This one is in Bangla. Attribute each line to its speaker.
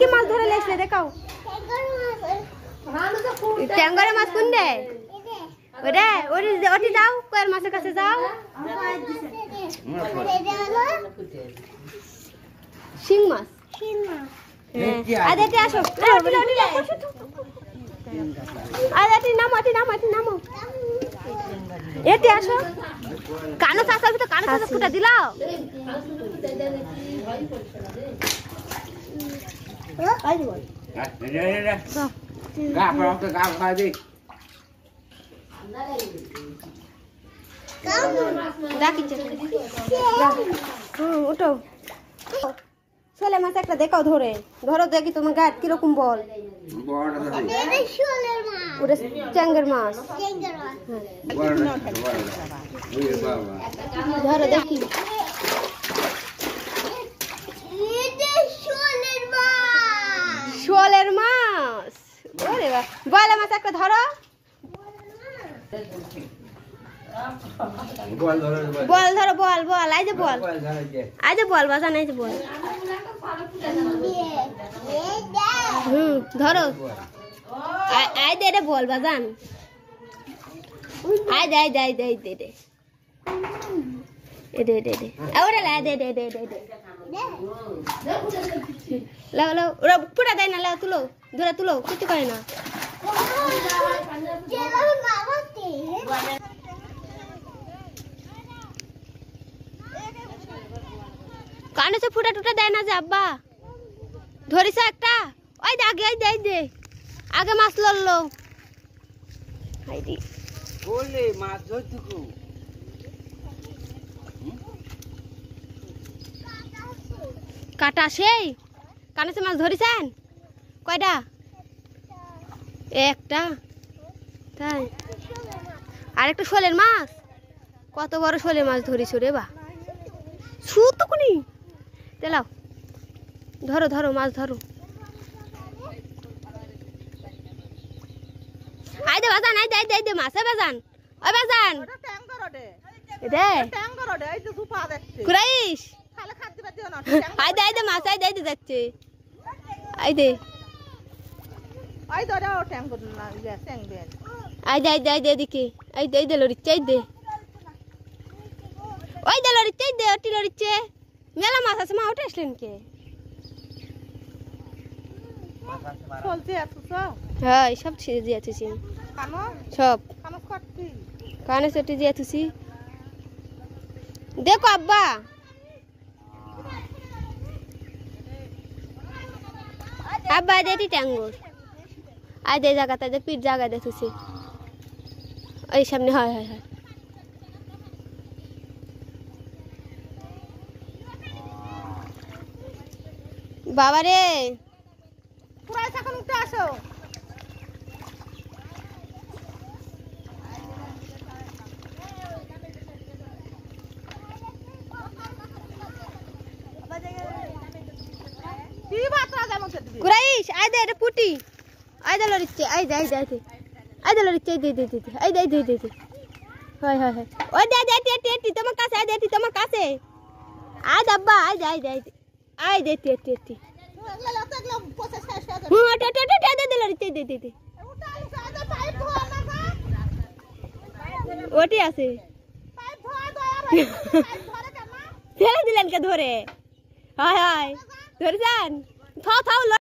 Speaker 1: কি মাছ ধরে লেসলে দেখাও ট্যাঙ্গরে মাছ কোন দে ওরে ওরে ওটি যাও কয়ের মাছের কাছে যাও শিং মাছ আদেটি আসো আদেটি নামো নামো এটি আসো কানো চাষার ভিতর কানো চাষা ফুটা দিলাও উঠো ছোলে মাছ একটা দেখাও ধরে ধরো দেখি তোমার গায়ে কিরকম বল ওটা চ্যাংড়ের মাছ ধরো দেখি শোলের মাছ ওরে বাবা বয়লা মাছ একটা ধরো বল ধরো বল বল আই যে বল বাজান এই যে বল ধরো আই দে রে বল বাজান আই দে ওরে লা দে লাও ওরা পুরা দেয় না লাও তুলো ধরে তুলো কিছু করে না কানে সে ফুটা টুটা দেয় না যে আব্বা ধরিস একটা ওই দে আগে আগে মাছ লড়লো
Speaker 2: মাছ ধরতুকু
Speaker 1: কাটা সেই কানে সে মাছ ধরিছেন কয়টা একটা তাই আর একটা শোলের মাছ কত বড় শোলের মাছ ধরিস রে বা ছুট তো কোনি তেলাও ধরো মাছ ধরো আই দে বাজান আই দে মাছে বাজান ওই বাজান
Speaker 3: ওটা ট্যাঙ্গর ওডে
Speaker 1: দে
Speaker 3: ট্যাঙ্গর ওডে এই যে সুপা দেখছে
Speaker 1: কুরাইশ
Speaker 3: খালে খাদ্য দিও না
Speaker 1: I they much I they যাচ্ছে আই দে
Speaker 3: আই ধরে ও ট্যাঙ্গর না ইয়া ট্যাঙ্গে
Speaker 1: আই দে দিকে আই দে লরিচ্ছে আই দে ওই দে লরিচ্ছে দে ওটি লরিচ্ছে মেলা মাছ আছে মা ওটা আসলেন কে
Speaker 3: চলছে এত সব
Speaker 1: হ্যাঁ সব ছিঁড়ে দিয়েছি
Speaker 3: কানো
Speaker 1: সব
Speaker 3: কানো কাটতি
Speaker 1: কানে সেটি দিয়েছি দেখো আব্বা আব্বা দেটি ট্যাঙ্গর আই দে জায়গাতে দে পিঠ জায়গা দেখেছি ওই সামনে হয় বাবা রে
Speaker 3: পুরাই এখন উঠে আসো কি বাতরা জানো দিদি
Speaker 1: কুরাইশ আই দে এটা পুটি আই দে লরিচ্ছে আই দে লরিচ্ছে আই দে হয় ওই দে তোমার কাছে আই দে তোমার কাছে আজ আব্বা আই দে টি ওটি আছে ফেলে দিলেন কে ধরে হয় ধরে যান থাও